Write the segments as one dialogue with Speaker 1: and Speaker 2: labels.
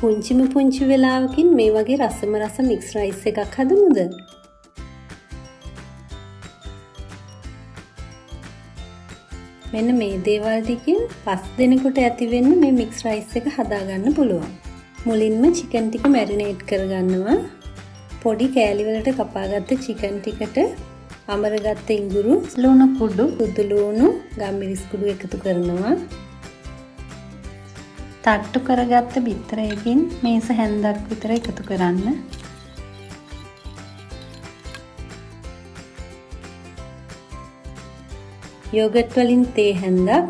Speaker 1: පුංචි වෙලාවකින් මේ වගේ රසම රස මික්ස් රයිස් එකක් හදමුද? මෙන්න මේ දේවල් ටිකෙන් 5 දිනකට ඇති වෙන්න මේ මික්ස් රයිස් එක හදාගන්න පුළුවන්. මුලින්ම චිකන් ටික මැරිනේට් කරගන්නවා. පොඩි කෑලි වලට කපාගත්ත චිකන් ටිකට අමරගත්ත ඉඟුරු, ලුණු කුඩු, සුදු ලුණු, ගම්මිරිස් කුඩු එකතු කරනවා. තට්ටු කරගත්ත බිත්තරයකින් මේස හැන්දක් විතර එකතු කරන්න. යෝගට් වලින් තේ හැන්දක්,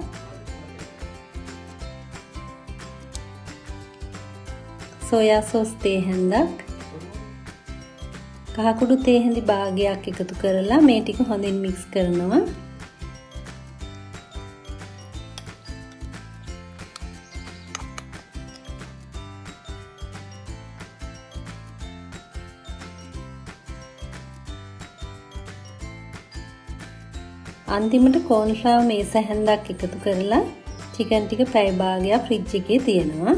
Speaker 1: සෝයා සෝස් තේ හැන්දක්, කහකුඩු තේ හැඳි භාගයක් එකතු කරලා මේ ටික හොඳින් මික්ස් කරනවා. අන්තිමට කෝන්ෆ්ලවර් මේස හැන්දක් එකතු කරලා චිකන් ටික පැය භාගයක් ෆ්‍රිජ් එකේ තියනවා.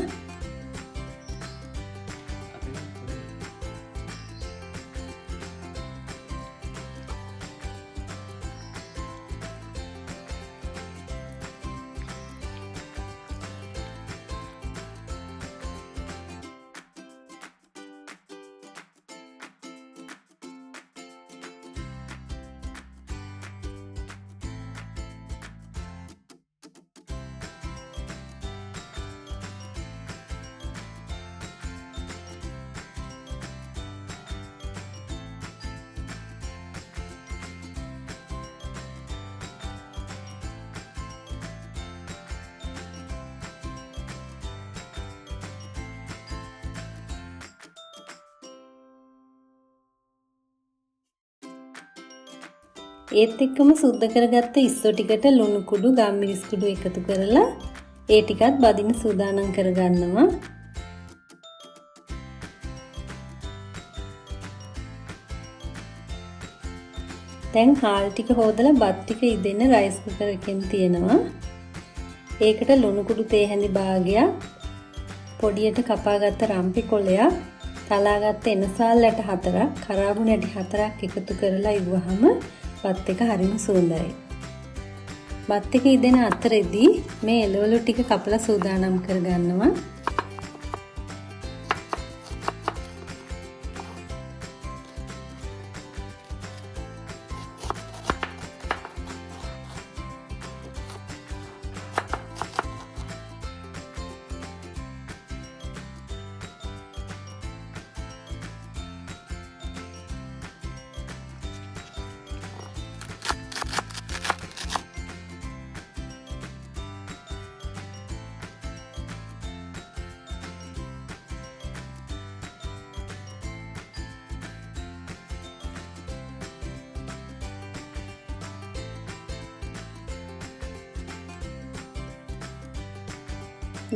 Speaker 1: ඒත් එක්කම සුද්ධ කරගත්ත ඉස්සෝ ටිකට ලුණු කුඩු, ගම්මිරිස් කුඩු එකතු කරලා ඒ ටිකත් බදින්න සූදානම් කරගන්නවා. දැන් හාල් ටික හොදලා බත් ටික ඉදෙන්න රයිස් කුකර් එකෙන් තියනවා. ඒකට ලුණු කුඩු තේ හැඳි භාගයක්, පොඩියට කපාගත්ත රම්පි කොළයක්, තලාගත්ත එනසාල් ඇට 4ක්, කරාබු නැටි 4ක් එකතු කරලා ඉවුවහම බත් එක හරිම සුවඳයි. බත් එක ඉදෙන අතරෙදී මේ එළවලු ටික කපලා සූදානම් කරගන්නවා.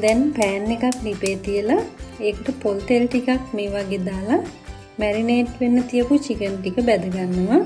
Speaker 1: දැන් පෑන් එකක් ලිපේ තියලා ඒකට පොල් තෙල් ටිකක් මේ වගේ දාලා මැරිනේට් වෙන්න තියපු චිකන් ටික බැද ගන්නවා.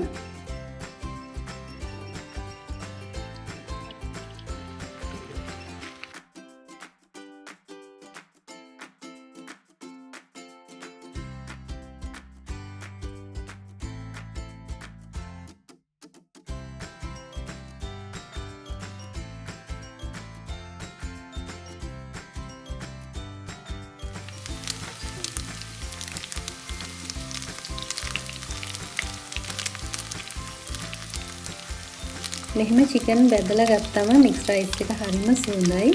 Speaker 1: මෙහෙම චිකන් බැදලා ගත්තම මික්ස් රයිස් එක හරිම සුවඳයි,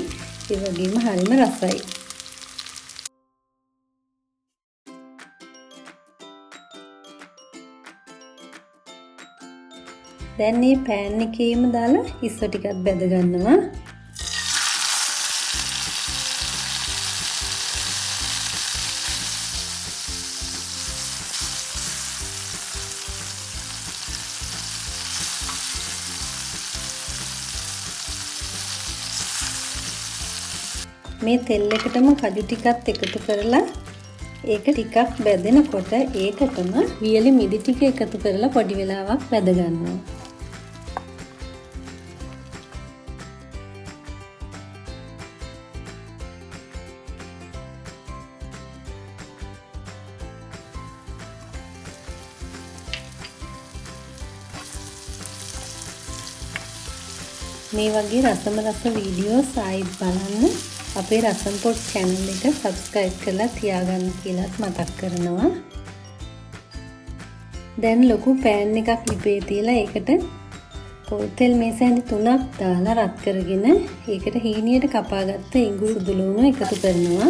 Speaker 1: ඒ වගේම හරිම රසයි. දැන් මේ පෑන් එකේම දාලා ඉස්සෝ ටිකක් බැද ගන්නවා. මේ තෙල් එකටම කජු ටිකත් එකතු කරලා ඒක ටිකක් බැදෙනකොට ඒකටම වියලි මිදි ටික එකතු කරලා පොඩි වෙලාවක් බැද ගන්නවා. මේ වගේ රසම රස වීඩියෝස් ආයිත් බලන්න අපේ රසම් පොඩ් channel එක subscribe කරලා තියාගන්න කියලාත් මතක් කරනවා. දැන් ලොකු පෑන් එකක් ලිපේ තියලා ඒකට පොල් තෙල් මේස හැඳි 3ක් දාලා රත් කරගෙන ඒකට හීනියට කපාගත්ත ඉඟුරු සුදු ලුණු එකතු කරනවා.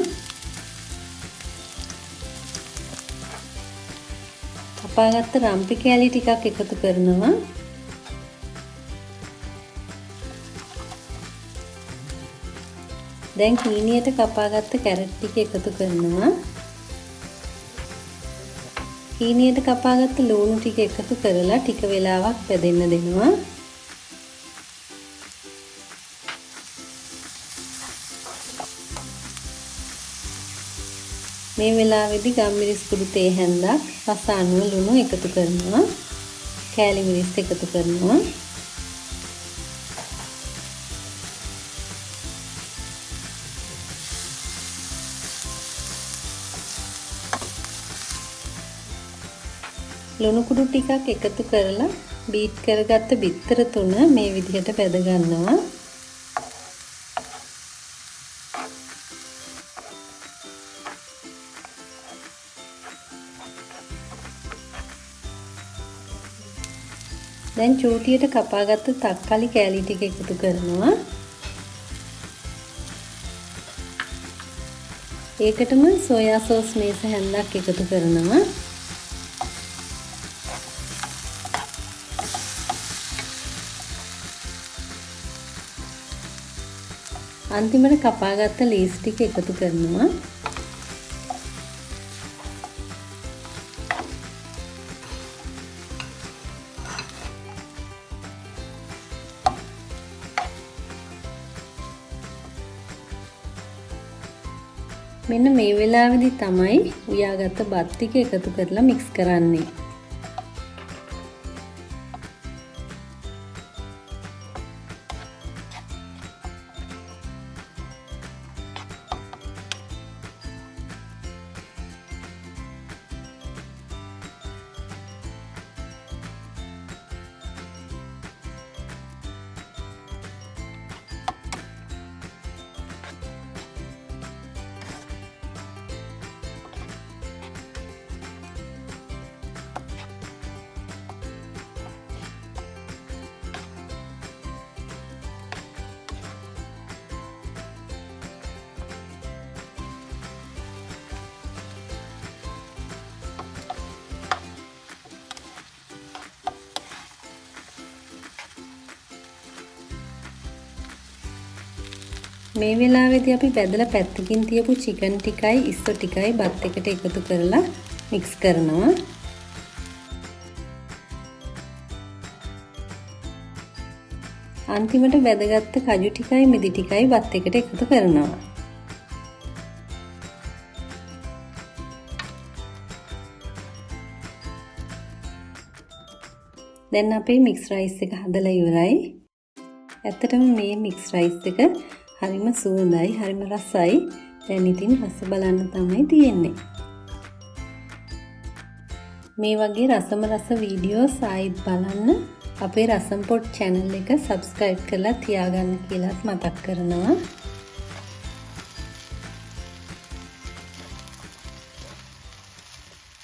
Speaker 1: කපාගත්ත රම්පි කෑලි ටිකක් එකතු කරනවා. දැන් හීනියට කපාගත්ත කැරට් ටික එකතු කරනවා. හීනියට කපාගත්ත ලුණු ටික එකතු කරලා ටික වෙලාවක් පැදෙන්න දෙනවා. මේ වෙලාවේදී ගම්මිරිස් කුඩු තේ හැන්දක් රස අනුව ලුණු එකතු කරනවා. කෑලි මිරිස් එකතු කරනවා. ලුණු කුඩු ටිකක් එකතු කරලා බීට් කරගත්ත බිත්තර තුන මේ විදිහට පැද ගන්නවා. දැන් චූටියට කපාගත්ත තක්කාලි කෑලි ටික එකතු කරනවා. ඒකටම සෝයා සෝස් මේස හැන්දක් එකතු කරනවා. අන්තිමට කපාගත්ත ලීස් ටික එකතු කරනවා. මෙන්න මේ වෙලාවේදී තමයි උයාගත්ත බත් ටික එකතු කරලා මික්ස් කරන්නේ. මේ වෙලාවේදී අපි බැදලා පැත්තකින් තියපු චිකන් ටිකයි ඉස්සෝ ටිකයි බත් එකට එකතු කරලා මික්ස් කරනවා. අන්තිමට බැදගත්ත කජු ටිකයි මිදි ටිකයි බත් එකට එකතු කරනවා. දැන් අපේ මික්ස් රයිස් එක හදලා ඉවරයි. ඇත්තටම මේ මික්ස් රයිස් එක හරිම සුවඳයි, හරිම රසයි. දැන් ඉතින් රස බලන්න තමයි තියෙන්නේ. මේ වගේ රසම රස වීඩියෝස් ආයිත් බලන්න අපේ රසම් පොඩ් channel එක subscribe කරලා තියාගන්න කියලාත් මතක් කරනවා.